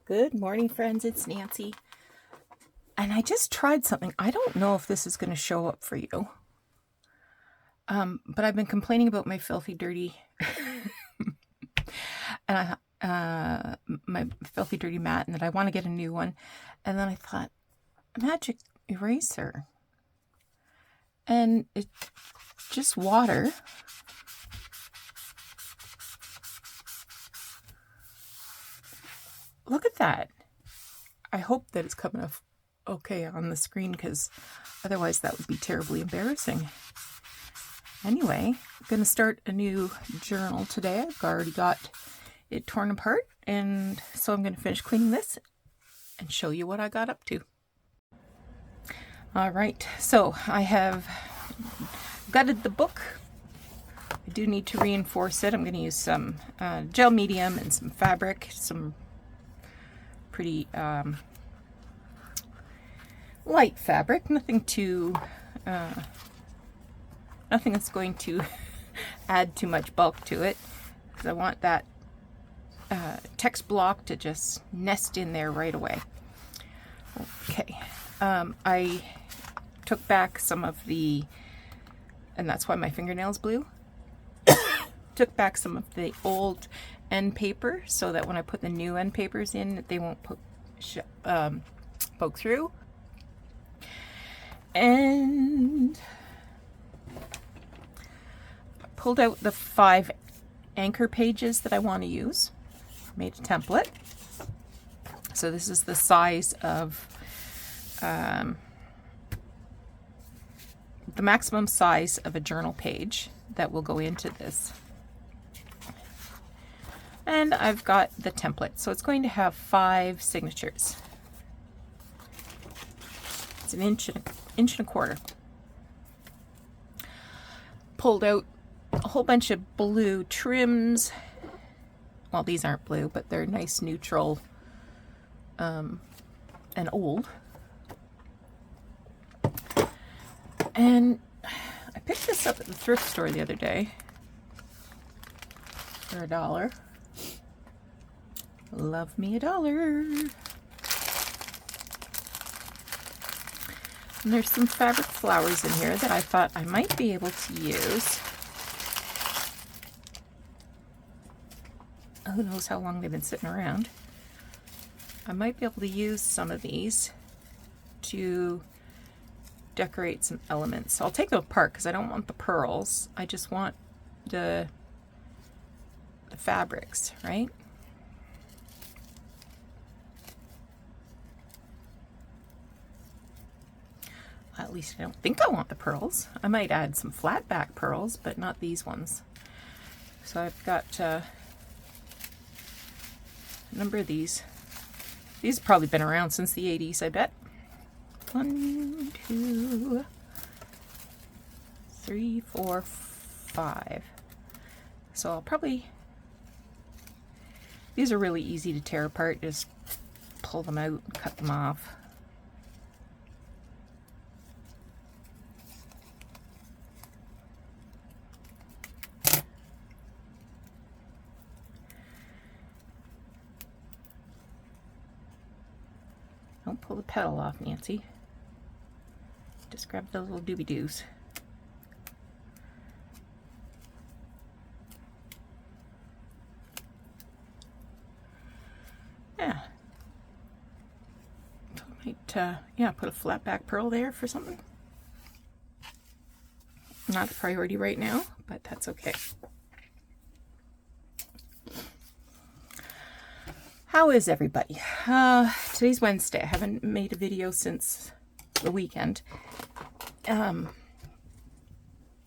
Good morning, friends. It's Nancy. And I just tried something. I don't know if this is going to show up for you. But I've been complaining about my filthy, dirty, and my filthy, dirty mat, and that I want to get a new one. And then I thought, magic eraser. And it's just water. Look at that. I hope that it's coming up okay on the screen, because otherwise that would be terribly embarrassing. Anyway, I'm going to start a new journal today. I've already got it torn apart, and so I'm going to finish cleaning this and show you what I got up to. All right, so I have gutted the book. I do need to reinforce it. I'm going to use some gel medium and some fabric, some pretty light fabric, nothing that's going to add too much bulk to it, because I want that text block to just nest in there right away. Okay, I took back some of the, and that's why my fingernail's blue, took back some of the old end paper so that when I put the new end papers in, they won't poke through. And I pulled out the 5 anchor pages that I want to use. Made a template. So this is the size of the maximum size of a journal page that will go into this. And I've got the template, so it's going to have 5 signatures. It's an inch and a quarter. Pulled out a whole bunch of blue trims. Well, these aren't blue, but they're nice neutral and old. And I picked this up at the thrift store the other day for $1. Love me $1. And there's some fabric flowers in here that I thought I might be able to use. Who knows how long they've been sitting around. I might be able to use some of these to decorate some elements. So I'll take them apart because I don't want the pearls. I just want the fabrics, right? At least I don't think I want the pearls. I might add some flat back pearls, but not these ones. So I've got a number of these. These have probably been around since the 80s, I bet. 1, 2, 3, 4, 5. So I'll probably, these are really easy to tear apart. Just pull them out and cut them off. Don't pull the petal off, Nancy. Just grab the little doobie-doos. Yeah. So I might, put a flat back pearl there for something. Not a priority right now, but that's okay. How is everybody? Today's Wednesday. I haven't made a video since the weekend.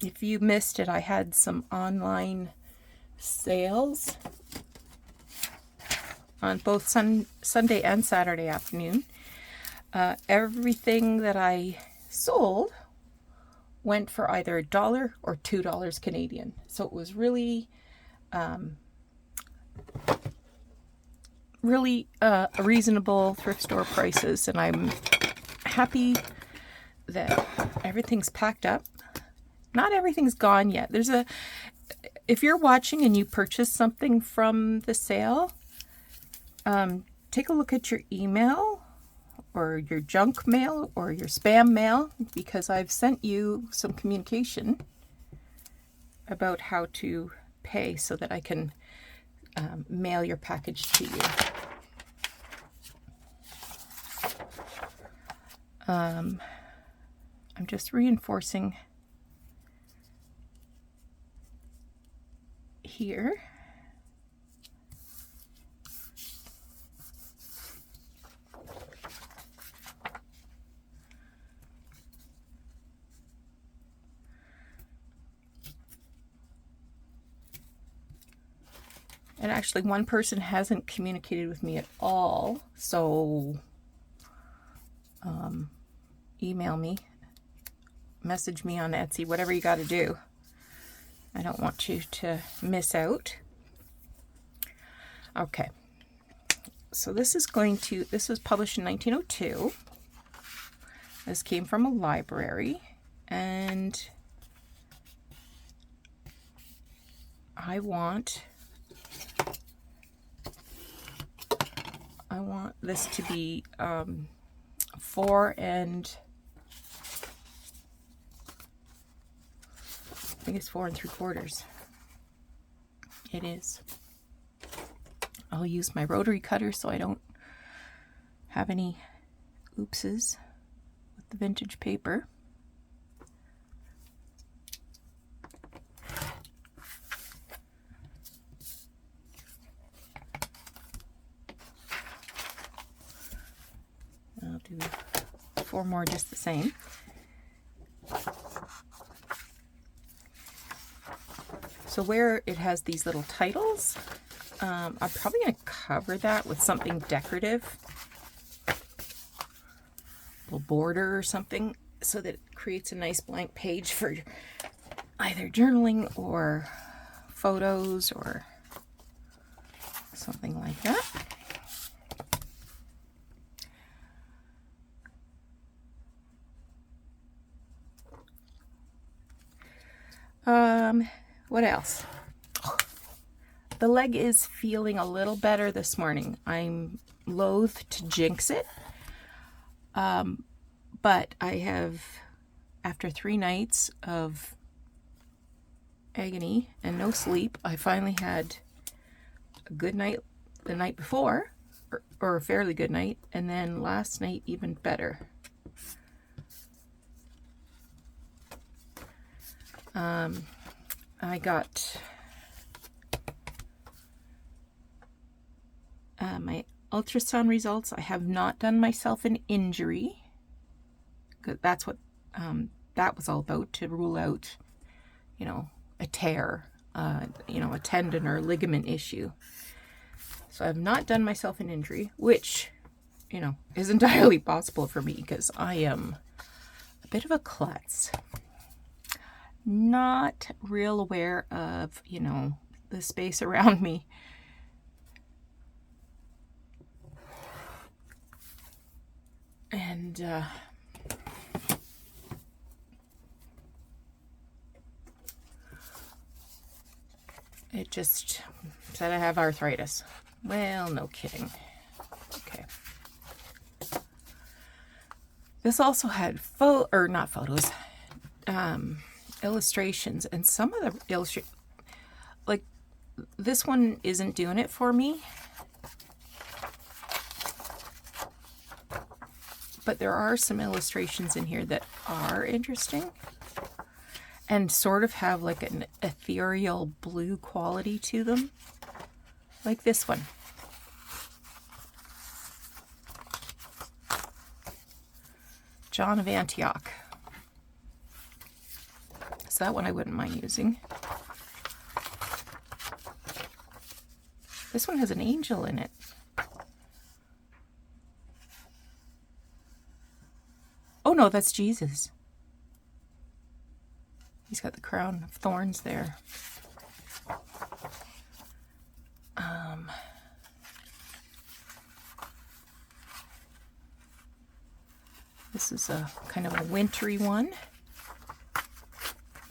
If you missed it, I had some online sales on both Sunday and Saturday afternoon. Everything that I sold went for either $1 or $2 Canadian. So it was really reasonable thrift store prices, and I'm happy that everything's packed up. Not everything's gone yet. If you're watching and you purchase something from the sale, take a look at your email or your junk mail or your spam mail, because I've sent you some communication about how to pay so that I can mail your package to you. I'm just reinforcing here. And actually, one person hasn't communicated with me at all, so email me, message me on Etsy, whatever you got to do. I don't want you to miss out. Okay, so this was published in 1902. This came from a library, and I want this to be 4 and I think it's 4 3/4. It is. I'll use my rotary cutter so I don't have any oopses with the vintage paper. I'll do 4 more just the same. So where it has these little titles, I'm probably going to cover that with something decorative, a little border or something, so that it creates a nice blank page for either journaling or photos or something like that. What else? The leg is feeling a little better this morning. I'm loath to jinx it. But I have, after 3 nights of agony and no sleep, I finally had a good night the night before, or a fairly good night, and then last night even better. I got my ultrasound results. I have not done myself an injury, because that's what that was all about, to rule out, a tear, a tendon or ligament issue. So I have not done myself an injury, which, is entirely possible for me because I am a bit of a klutz. Not real aware of, the space around me. And it just said I have arthritis. Well, no kidding. Okay. This also had not photos, illustrations, and some of the illustrations, like this one isn't doing it for me, but there are some illustrations in here that are interesting and sort of have like an ethereal blue quality to them, like this one. John of Antioch. So that one I wouldn't mind using. This one has an angel in it. Oh no, that's Jesus. He's got the crown of thorns there. This is a kind of a wintry one.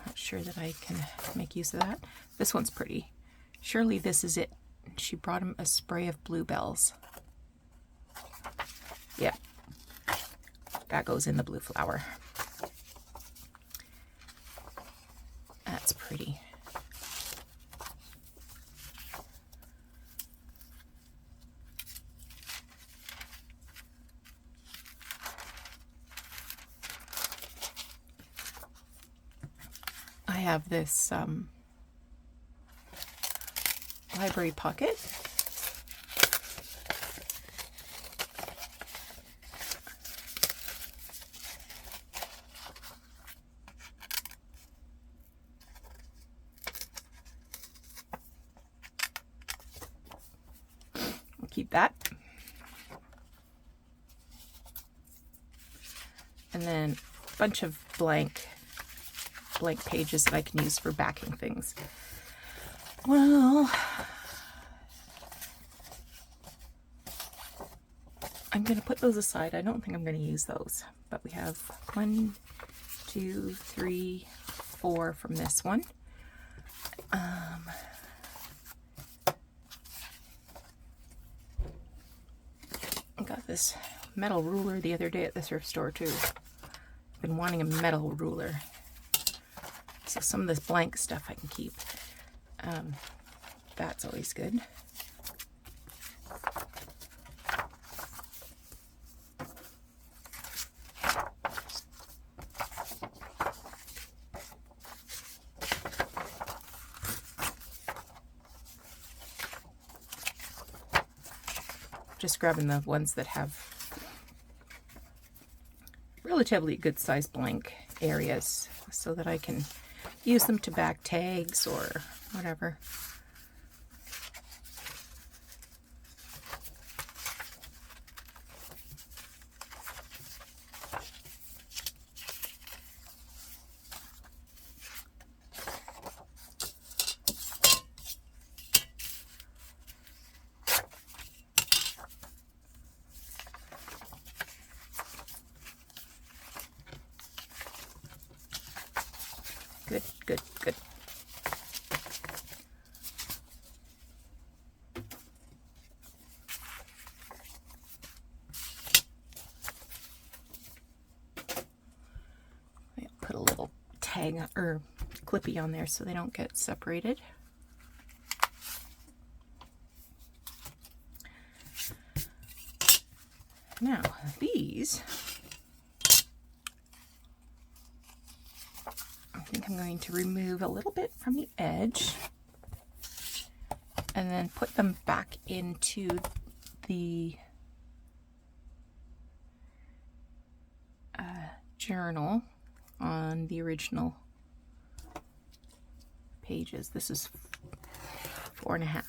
Not sure that I can make use of that. This one's pretty. Surely this is it. She brought him a spray of bluebells. Yeah, that goes in the blue flower. That's pretty. I have this library pocket. I'll keep that. And then a bunch of blank pages that I can use for backing things. Well, I'm going to put those aside. I don't think I'm going to use those, but we have 1, 2, 3, 4 from this one. I got this metal ruler the other day at the thrift store too. I've been wanting a metal ruler. So some of this blank stuff I can keep. That's always good. Just grabbing the ones that have relatively good sized blank areas so that I can use them to back tags or whatever. Good, good, good. I'll put a little tag or clippy on there so they don't get separated. Now, these, I think I'm going to remove a little bit from the edge and then put them back into the journal on the original pages. This is 4.5.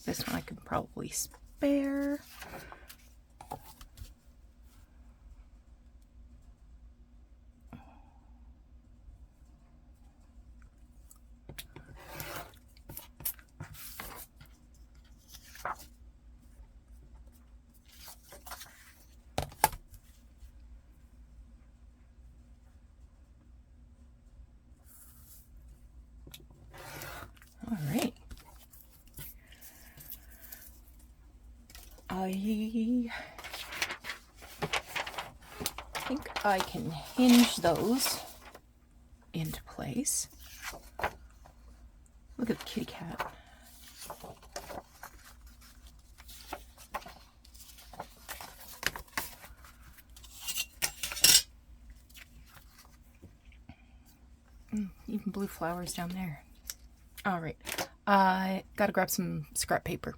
This one I could probably spare. All right. I think I can hinge those into place. Look at the kitty cat. Even blue flowers down there. All right, I gotta grab some scrap paper.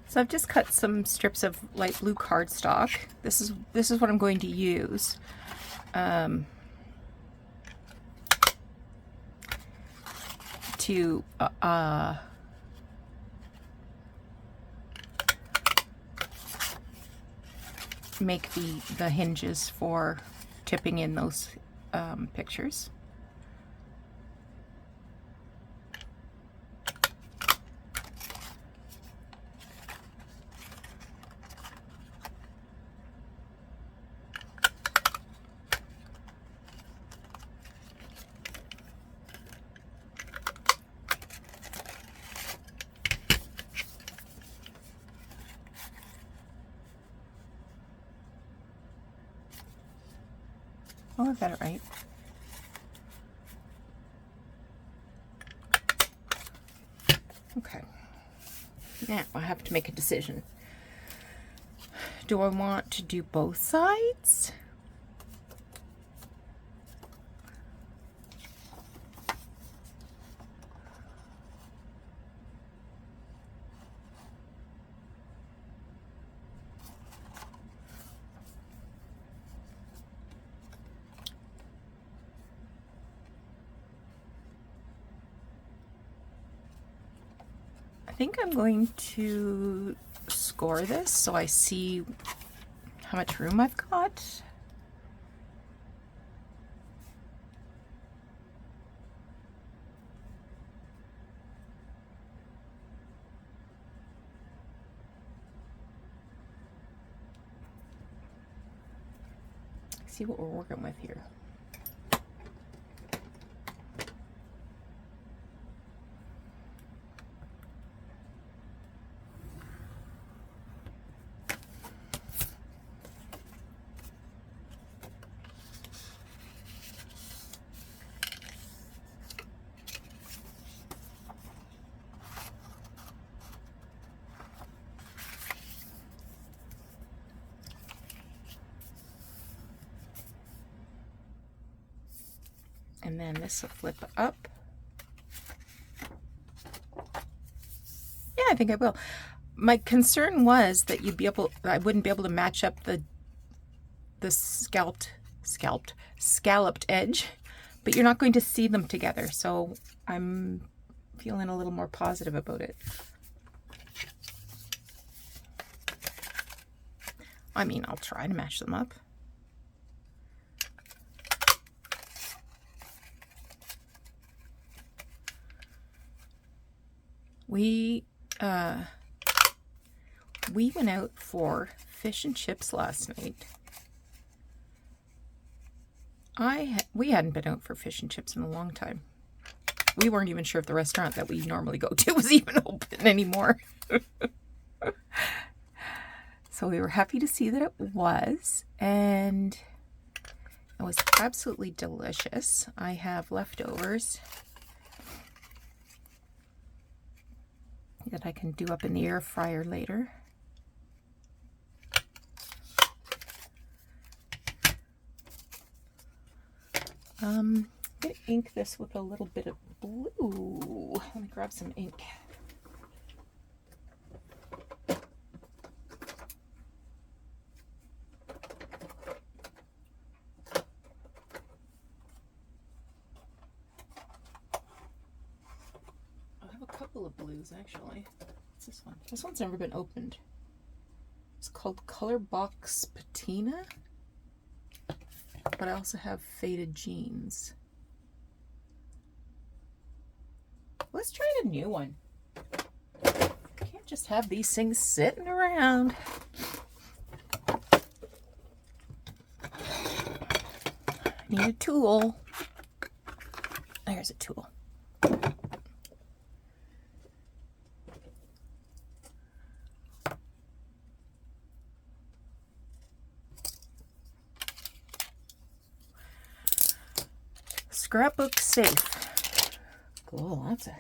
So I've just cut some strips of light blue cardstock. This is what I'm going to use. To make the hinges for tipping in those pictures. Oh, I've got it right. Okay. Now I have to make a decision. Do I want to do both sides? I think I'm going to score this so I see how much room I've got. See what we're working with here. And then this will flip up. Yeah, I think I will. My concern was that I wouldn't be able to match up the scalloped edge, but you're not going to see them together, so I'm feeling a little more positive about it. I mean, I'll try to match them up. We went out for fish and chips last night. We hadn't been out for fish and chips in a long time. We weren't even sure if the restaurant that we normally go to was even open anymore. So we were happy to see that it was, and it was absolutely delicious. I have leftovers that I can do up in the air fryer later. I'm going to ink this with a little bit of blue. Let me grab some ink. I have a couple of blues actually. What's this one? This one's never been opened. It's called Color Box Patina. But I also have Faded Jeans. Let's try a new one. Can't just have these things sitting around. Need a tool. There's a tool. Scrapbook safe. Cool, that's a...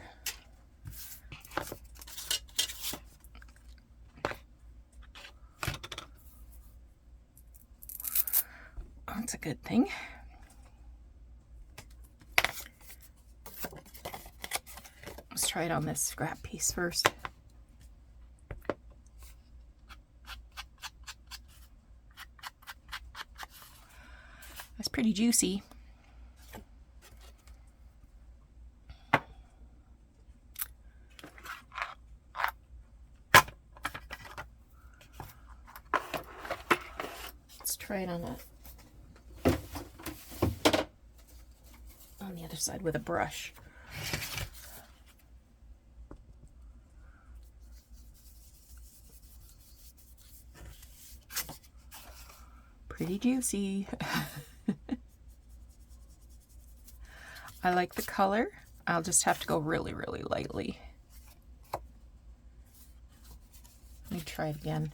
That's a good thing. Let's try it on this scrap piece first. That's pretty juicy. Let's try it on the other side with a brush. Pretty juicy. I like the color. I'll just have to go really, really lightly. Let me try it again.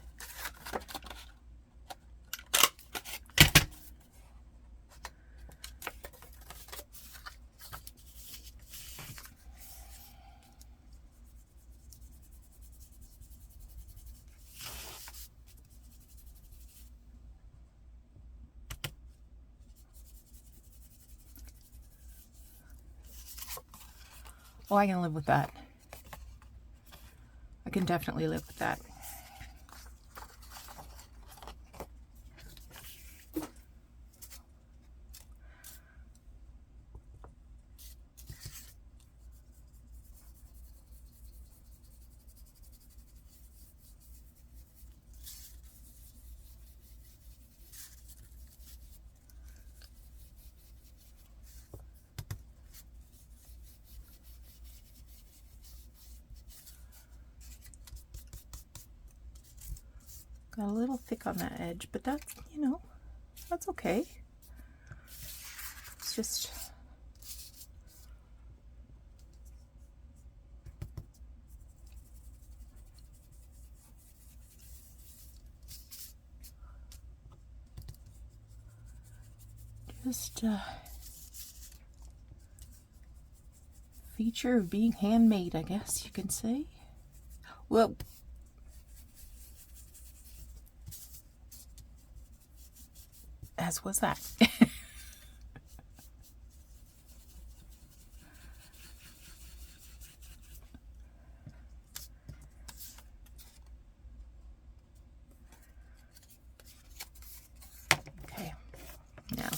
Oh, I can live with that. I can definitely live with that. Got a little thick on that edge, but that's, you know, that's okay. It's just feature of being handmade, I guess you can say. Well, as was that. Okay, now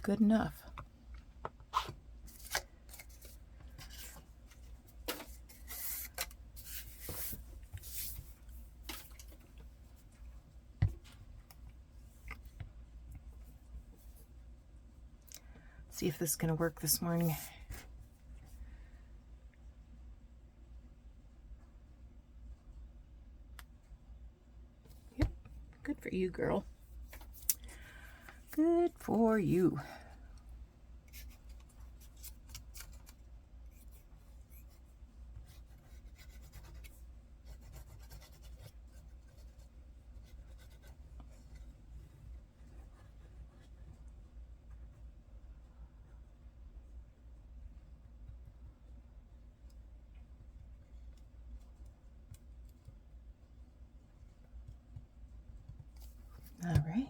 good enough. See if this is going to work this morning. Yep, good for you, girl. Good for you. All right.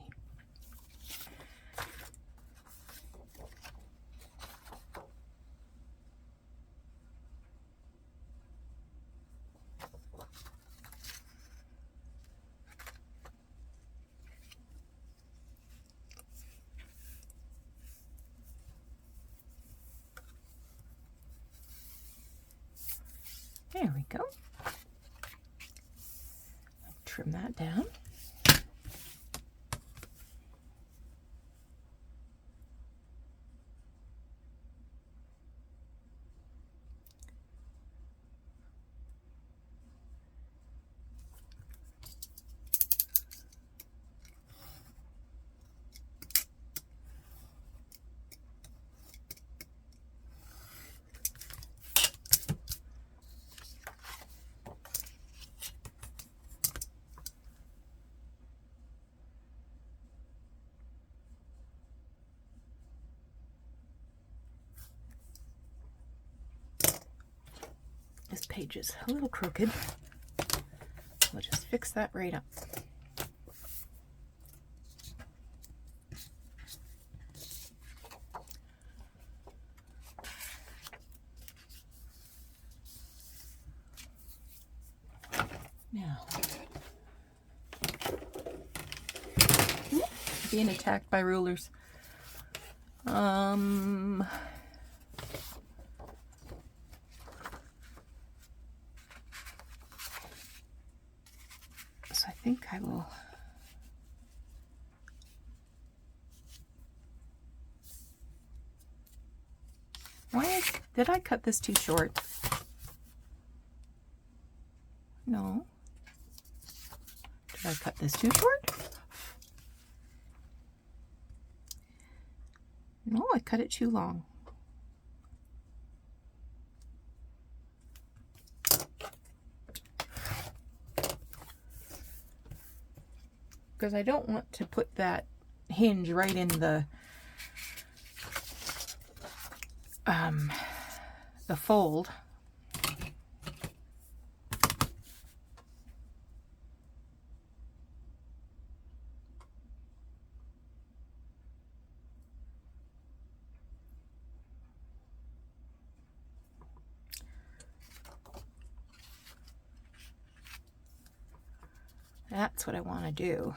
There we go. Trim that down. This page is a little crooked. We'll just fix that right up. Now, being attacked by rulers. So I think I will. Did I cut this too short? No. Did I cut this too short? No, I cut it too long. because I don't want to put that hinge right in the fold. That's what I want to do.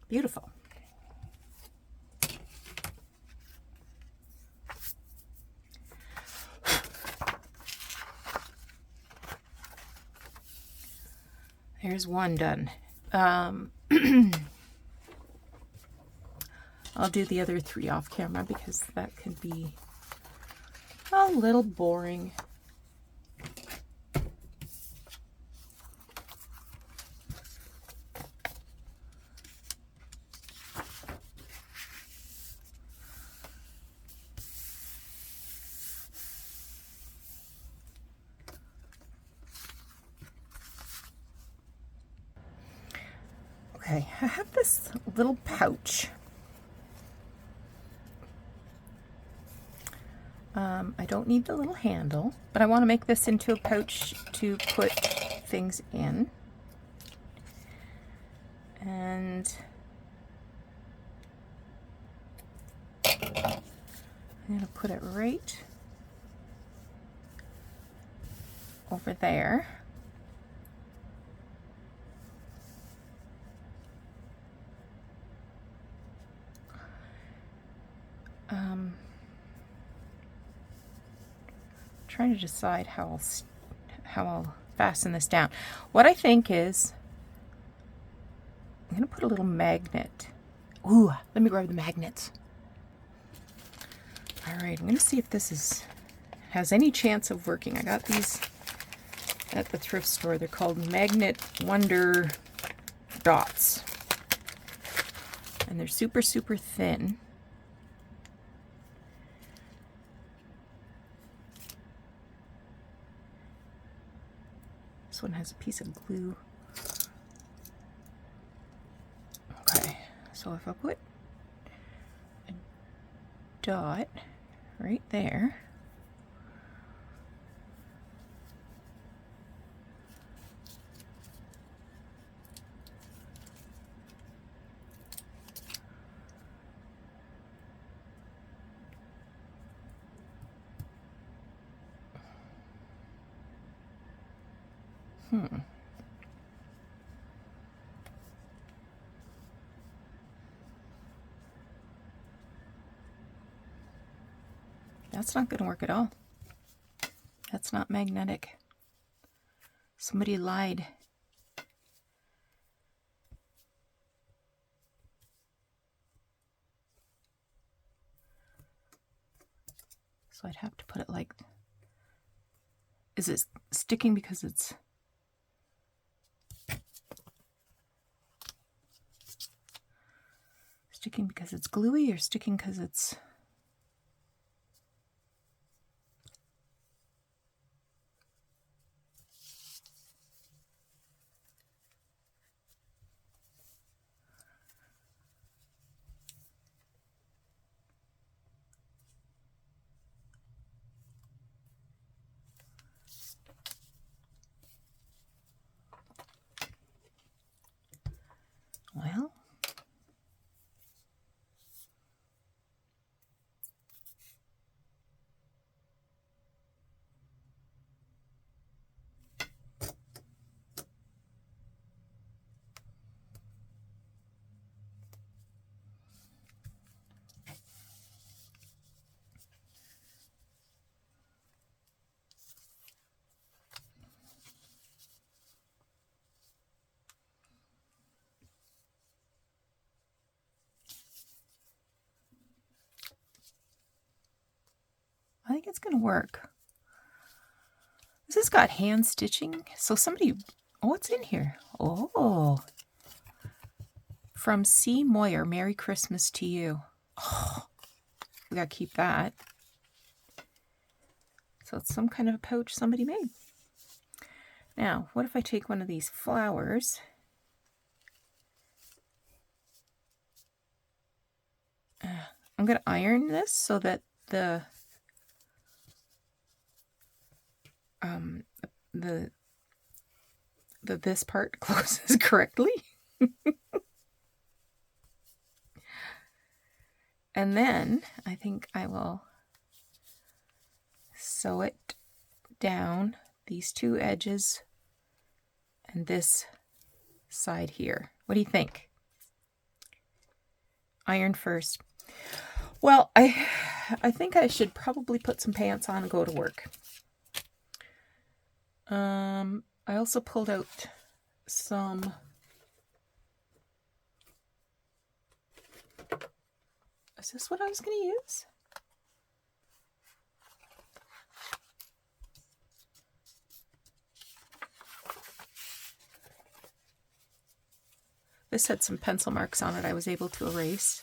Beautiful. There's one done. I'll do the other 3 off camera because that can be a little boring. Okay, I have this little pouch. I don't need the little handle, but I want to make this into a pouch to put things in. And I'm going to put it right over there. Trying to decide how I'll fasten this down. What I think is I'm going to put a little magnet. Ooh, let me grab the magnets. All right, I'm going to see if this has any chance of working. I got these at the thrift store. They're called Magnet Wonder Dots. And they're super, super thin. This one has a piece of glue. Okay, so if I put a dot right there, that's not going to work at all. That's not magnetic. Somebody lied. So I'd have to put it like, is it sticking because it's gluey, or sticking because it's well, think it's going to work. This has got hand stitching. So somebody, oh, what's in here? Oh, from C. Moyer, Merry Christmas to you. Oh, we got to keep that. So it's some kind of a pouch somebody made. Now, what if I take one of these flowers? I'm going to iron this so that this part closes correctly. And then I think I will sew it down, these two edges and this side here. What do you think? Iron first. Well, I think I should probably put some pants on and go to work. I also pulled out some is this what I was going to use? This had some pencil marks on it I was able to erase.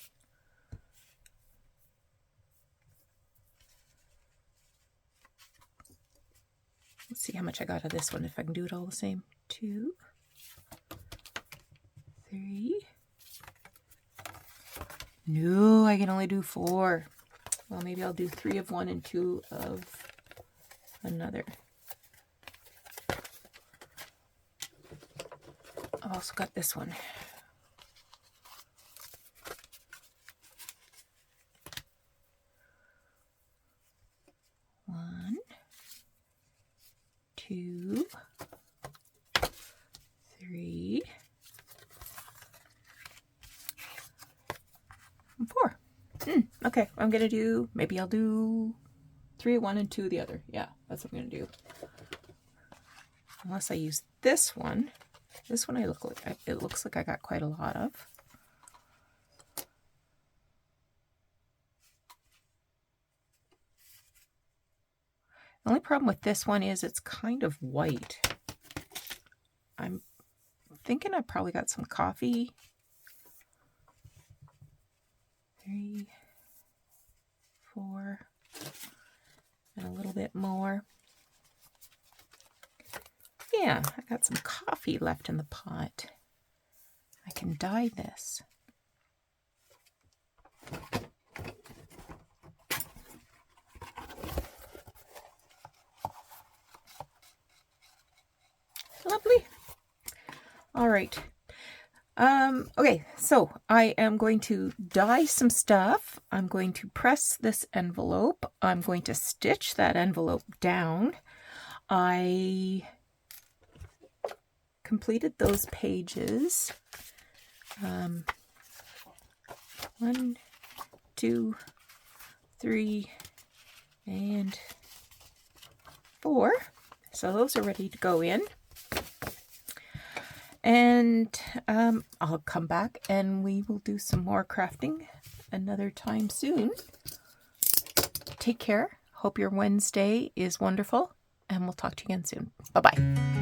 Let's see how much I got of this one, if I can do it all the same. 2, 3. No, I can only do 4. Well, maybe I'll do 3 of one and 2 of another. I've also got this one. One, 2, 3, and 4. Okay, I'm gonna do, maybe I'll do 3 of one and 2 of the other. Yeah, that's what I'm gonna do. Unless I use this one. This one it looks like I got quite a lot of. The only problem with this one is it's kind of white. I'm thinking I probably got some coffee. 3, 4, and a little bit more. Yeah, I got some coffee left in the pot. I can dye this. Lovely. All right. Okay, so I am going to dye some stuff. I'm going to press this envelope. I'm going to stitch that envelope down. I completed those pages. 1, 2, 3, and 4. So those are ready to go in. And I'll come back and we will do some more crafting another time soon. Take care. Hope your Wednesday is wonderful, and we'll talk to you again soon. Bye-bye.